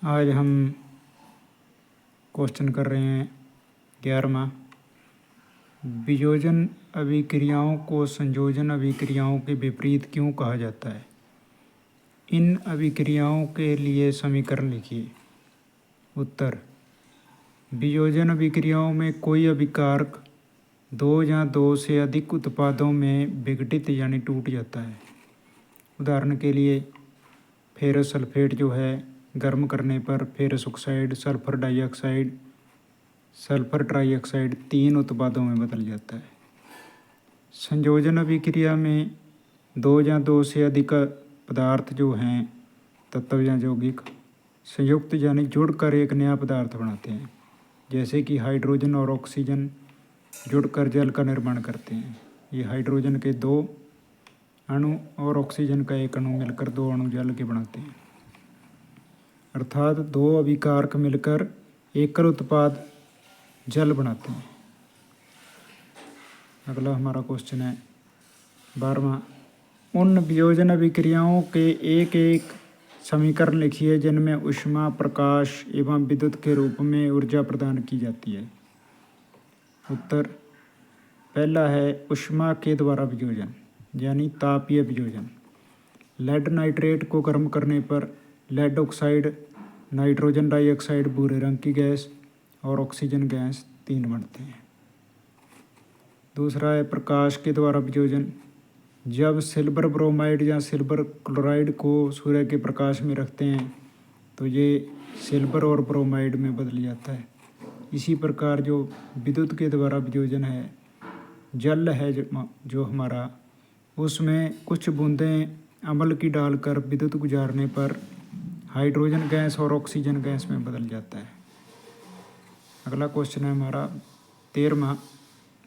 आज हम क्वेश्चन कर रहे हैं 11वां। वियोजन अभिक्रियाओं को संयोजन अभिक्रियाओं के विपरीत क्यों कहा जाता है? इन अभिक्रियाओं के लिए समीकरण लिखिए। उत्तर: वियोजन अभिक्रियाओं में कोई अभिकारक दो या दो से अधिक उत्पादों में विघटित यानी टूट जाता है। उदाहरण के लिए फेरस सल्फेट जो है गर्म करने पर ferrous oxide, sulphur dioxide, sulphur trioxide 3 उत्पादों में बदल जाता है। संयोजन अभिक्रिया में दो या दो से अधिक पदार्थ जो हैं तत्व या यौगिक संयुक्त यानी जुड़कर एक नया पदार्थ बनाते हैं। जैसे कि हाइड्रोजन और ऑक्सीजन जुड़कर जल का निर्माण करते हैं। ये हाइड्रोजन के 2 अणु और ऑक्सीजन का 1 अणु मिलकर 2 अणु जल के बनाते हैं। अर्थात 2 अभिकारक मिलकर एकल उत्पाद जल बनाते हैं। अगला हमारा क्वेश्चन है 12वां। उन वियोजन अभिक्रियाओं के एक एक समीकरण लिखिए जिनमें ऊष्मा, प्रकाश एवं विद्युत के रूप में ऊर्जा प्रदान की जाती है। उत्तर: पहला है ऊष्मा के द्वारा वियोजन यानी तापीय वियोजन। लेड नाइट्रेट को गर्म करने पर लेड ऑक्साइड, नाइट्रोजन डाइऑक्साइड भूरे रंग की गैस और ऑक्सीजन गैस 3 बनते हैं। दूसरा है प्रकाश के द्वारा वियोजन। जब सिल्वर ब्रोमाइड या सिल्वर क्लोराइड को सूर्य के प्रकाश में रखते हैं तो ये सिल्वर और ब्रोमाइड में बदल जाता है। इसी प्रकार जो विद्युत के द्वारा वियोजन है, जल है जो हमारा, उसमें कुछ बूंदें अम्ल की डालकर विद्युत गुजारने पर हाइड्रोजन गैस और ऑक्सीजन गैस में बदल जाता है। अगला क्वेश्चन है हमारा 13वां।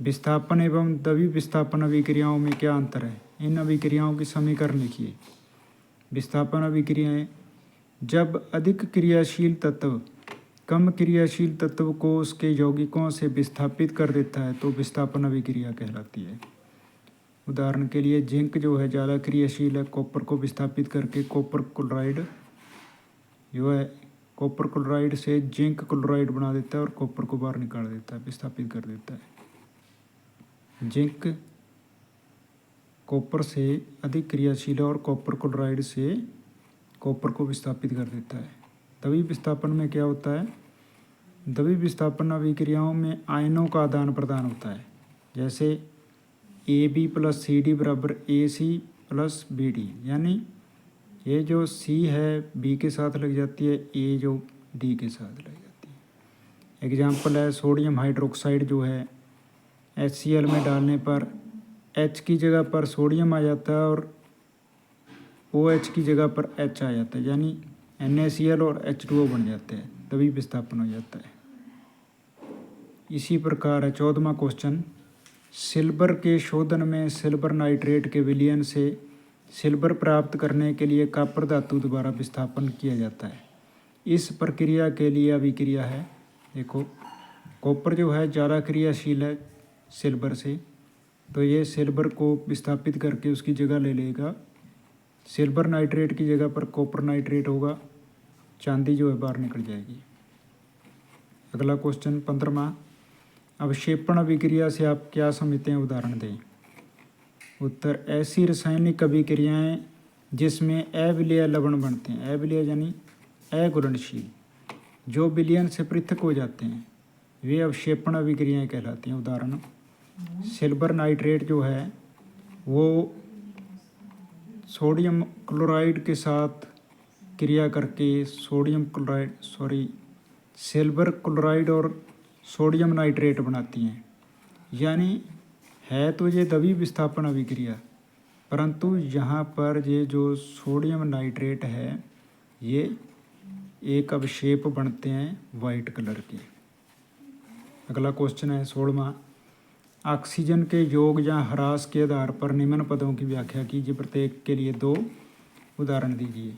विस्थापन एवं द्रव्य विस्थापन अभिक्रियाओं में क्या अंतर है? इन अभिक्रियाओं की समीकरण लिखिए। विस्थापन अभिक्रियाएं: जब अधिक क्रियाशील तत्व कम क्रियाशील तत्व को उसके यौगिकों से विस्थापित कर देता है तो विस्थापन अभिक्रिया कहलाती है। उदाहरण के लिए जिंक जो है ज़्यादा क्रियाशील है, कॉपर को विस्थापित करके कॉपर क्लोराइड जो है कॉपर क्लोराइड से जिंक क्लोराइड बना देता है और कॉपर को बाहर निकाल देता है, विस्थापित कर देता है। जिंक कॉपर से अधिक क्रियाशील है और कॉपर क्लोराइड से कॉपर को विस्थापित कर देता है। द्रव्य विस्थापन में क्या होता है? द्रव्य विस्थापन अभिक्रियाओं में आयनों का आदान प्रदान होता है। जैसे AB + CD = AC + BD, यानी ये जो C है B के साथ लग जाती है, A जो D के साथ लग जाती है। एग्जाम्पल है सोडियम हाइड्रोक्साइड जो है HCl में डालने पर H की जगह पर सोडियम आ जाता है और OH की जगह पर H आ जाता है, यानी NaCl और H2O बन जाते हैं, तभी विस्थापन हो जाता है। इसी प्रकार है 14वां क्वेश्चन। सिल्वर के शोधन में सिल्वर नाइट्रेट के विलयन से सिल्वर प्राप्त करने के लिए कॉपर धातु द्वारा विस्थापन किया जाता है। इस प्रक्रिया के लिए अभिक्रिया है, देखो कॉपर जो है ज़्यादा क्रियाशील है सिल्वर से, तो ये सिल्वर को विस्थापित करके उसकी जगह ले लेगा। सिल्वर नाइट्रेट की जगह पर कॉपर नाइट्रेट होगा, चांदी जो है बाहर निकल जाएगी। अगला क्वेश्चन 15वां। अवक्षेपण अभिक्रिया से आप क्या समझते हैं? उदाहरण दें। उत्तर: ऐसी रासायनिक अभिक्रियाएं जिसमें अविलेय लवण बनते हैं, अविलेय यानी अघुलनशील, जो विलयन से पृथक हो जाते हैं, वे अवक्षेपण अभिक्रियाएं कहलाती हैं। उदाहरण सिल्वर नाइट्रेट जो है वो सोडियम क्लोराइड के साथ क्रिया करके सिल्वर क्लोराइड और सोडियम नाइट्रेट बनाती हैं। यानी है तो ये द्रव्य विस्थापन अभिक्रिया, परंतु यहाँ पर ये जो सोडियम नाइट्रेट है ये एक अवक्षेप बनते हैं वाइट कलर के। अगला क्वेश्चन है 16वां। ऑक्सीजन के योग या ह्रास के आधार पर निम्न पदों की व्याख्या कीजिए। प्रत्येक के लिए 2 उदाहरण दीजिए।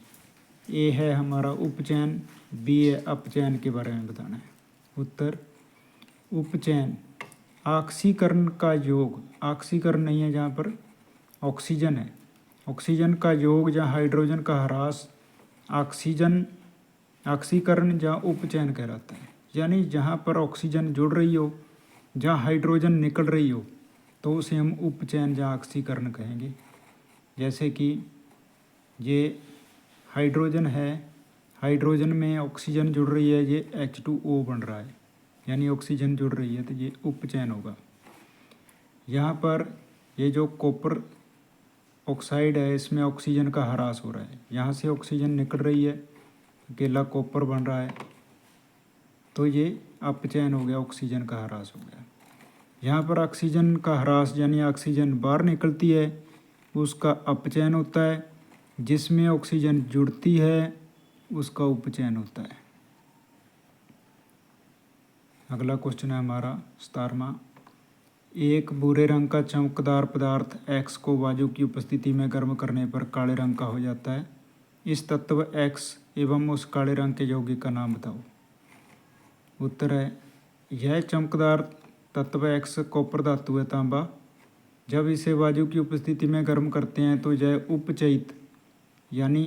ए है हमारा उपचयन, बी है अपचयन के बारे में बताना है। उत्तर: उपचयन ऑक्सीकरण का योग, ऑक्सीकरण नहीं है जहाँ पर ऑक्सीजन है, ऑक्सीजन का योग या हाइड्रोजन का ह्रास ऑक्सीजन ऑक्सीकरण या उपचयन कहलाता है। यानी जहाँ पर ऑक्सीजन जुड़ रही हो, जहाँ हाइड्रोजन निकल रही हो, तो उसे हम उपचयन या ऑक्सीकरण कहेंगे। जैसे कि ये हाइड्रोजन है, हाइड्रोजन में ऑक्सीजन जुड़ रही है, ये H2O बन रहा है, यानी ऑक्सीजन जुड़ रही है, तो ये उपचयन होगा। यहाँ पर ये जो कॉपर ऑक्साइड है, इसमें ऑक्सीजन का ह्रास हो रहा है, यहाँ से ऑक्सीजन निकल रही है, अकेला कॉपर बन रहा है, तो ये अपचयन हो गया, ऑक्सीजन का ह्रास हो गया। यहाँ पर ऑक्सीजन का ह्रास यानी ऑक्सीजन बाहर निकलती है, उसका अपचयन होता है। जिसमें ऑक्सीजन जुड़ती है उसका उपचयन होता है। अगला क्वेश्चन है हमारा 17वां। एक भूरे रंग का चमकदार पदार्थ X को वायु की उपस्थिति में गर्म करने पर काले रंग का हो जाता है। इस तत्व X एवं उस काले रंग के यौगिक का नाम बताओ। उत्तर है, यह चमकदार तत्व X कॉपर धातु है, तांबा। जब इसे वायु की उपस्थिति में गर्म करते हैं तो यह उपचयित यानी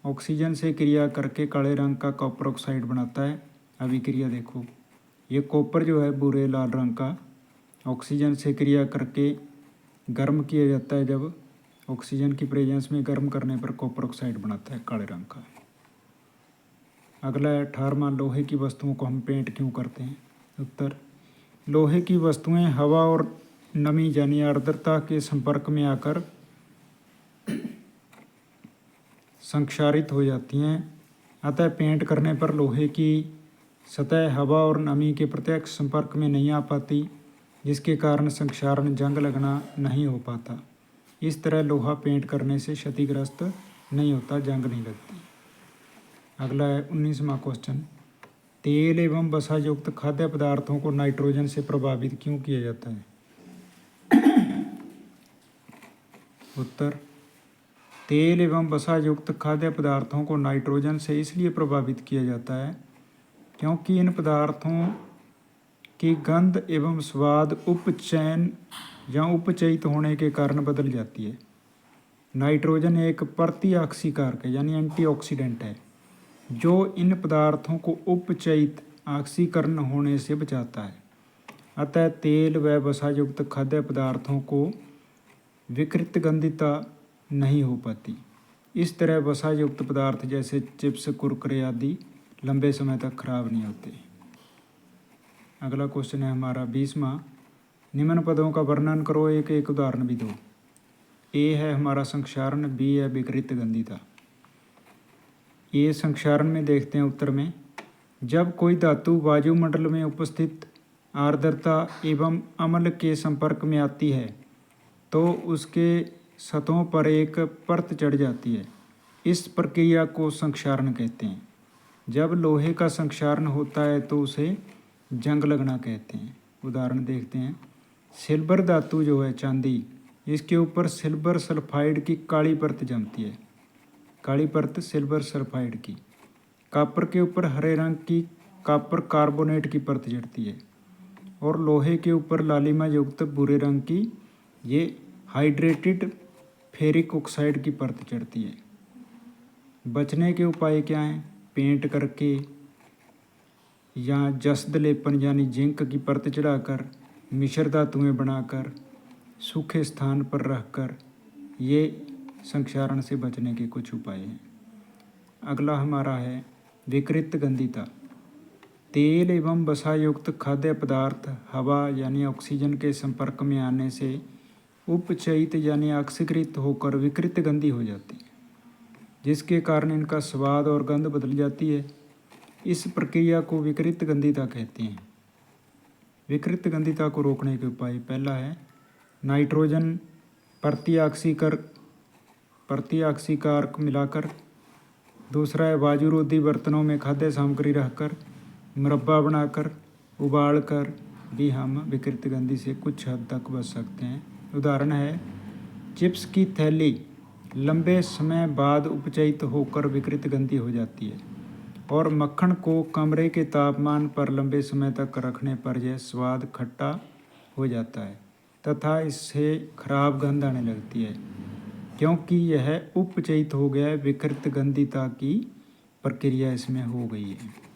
ऑक्सीजन से क्रिया करके काले रंग का कॉपर ऑक्साइड बनाता है। अभिक्रिया देखो, ये कॉपर जो है भूरे लाल रंग का, ऑक्सीजन से क्रिया करके गर्म किया जाता है। जब ऑक्सीजन की प्रेजेंस में गर्म करने पर कॉपर ऑक्साइड बनाता है काले रंग का। अगला है 18वां। लोहे की वस्तुओं को हम पेंट क्यों करते हैं। उत्तर, लोहे की वस्तुएं हवा और नमी यानी आर्द्रता के संपर्क में आकर संक्षारित हो जाती हैं। अतः पेंट करने पर लोहे की सतह हवा और नमी के प्रत्यक्ष संपर्क में नहीं आ पाती, जिसके कारण संक्षारण जंग लगना नहीं हो पाता। इस तरह लोहा पेंट करने से क्षतिग्रस्त नहीं होता, जंग नहीं लगती। अगला है 19वां क्वेश्चन। तेल एवं वसा युक्त खाद्य पदार्थों को नाइट्रोजन से प्रभावित क्यों किया जाता है। उत्तर, तेल एवं वसा युक्त खाद्य पदार्थों को नाइट्रोजन से इसलिए प्रभावित किया जाता है क्योंकि इन पदार्थों की गंध एवं स्वाद उपचयन या उपचयित होने के कारण बदल जाती है। नाइट्रोजन एक प्रतिऑक्सीकारक है यानी एंटीऑक्सीडेंट है, जो इन पदार्थों को उपचयित ऑक्सीकरण होने से बचाता है। अतः तेल व वसा युक्त खाद्य पदार्थों को विकृत गंधिता नहीं हो पाती। इस तरह वसा युक्त पदार्थ जैसे चिप्स, कुरकुरे आदि लंबे समय तक खराब नहीं होते। अगला क्वेश्चन है हमारा 20वां। निम्न पदों का वर्णन करो, एक एक उदाहरण भी दो। ए है हमारा संक्षारण, बी है विकृत गंधिता। ए संक्षारण में देखते हैं उत्तर में, जब कोई धातु वायुमंडल में उपस्थित आर्द्रता एवं अम्ल के संपर्क में आती है तो उसके सतहों पर एक परत चढ़ जाती है। इस प्रक्रिया को संक्षारण कहते हैं। जब लोहे का संक्षारण होता है तो उसे जंग लगना कहते हैं। उदाहरण देखते हैं, सिल्वर धातु जो है चांदी, इसके ऊपर सिल्वर सल्फाइड की काली परत जमती है, काली परत सिल्वर सल्फाइड की। कॉपर के ऊपर हरे रंग की कॉपर कार्बोनेट की परत चढ़ती है और लोहे के ऊपर लालिमा युक्त भूरे रंग की ये हाइड्रेटेड फेरिक ऑक्साइड की परत चढ़ती है। बचने के उपाय क्या हैं। पेंट करके या जस्द लेपन यानी जिंक की परत चढ़ाकर, मिश्र धातुएं बनाकर, सूखे स्थान पर रखकर, ये संक्षारण से बचने के कुछ उपाय हैं। अगला हमारा है विकृत गंधिता। तेल एवं वसा युक्त खाद्य पदार्थ हवा यानी ऑक्सीजन के संपर्क में आने से उपचयित यानी ऑक्सीकृत होकर विकृत गंधी हो जाती है, जिसके कारण इनका स्वाद और गंध बदल जाती है। इस प्रक्रिया को विकृत गंधिता कहते हैं। विकृत गंधिता को रोकने के उपाय, पहला है नाइट्रोजन प्रतिऑक्सीकारक मिलाकर, दूसरा है वायुरोधी बर्तनों में खाद्य सामग्री रखकर, मुरब्बा बनाकर, उबाल कर भी हम विकृत गंधी से कुछ हद तक बच सकते हैं। उदाहरण है, चिप्स की थैली लंबे समय बाद उपचयित होकर विकृत गंधी हो जाती है और मक्खन को कमरे के तापमान पर लंबे समय तक रखने पर यह स्वाद खट्टा हो जाता है तथा इससे खराब गंध आने लगती है, क्योंकि यह उपचयित हो गया है विकृत गंधिता की प्रक्रिया इसमें हो गई है।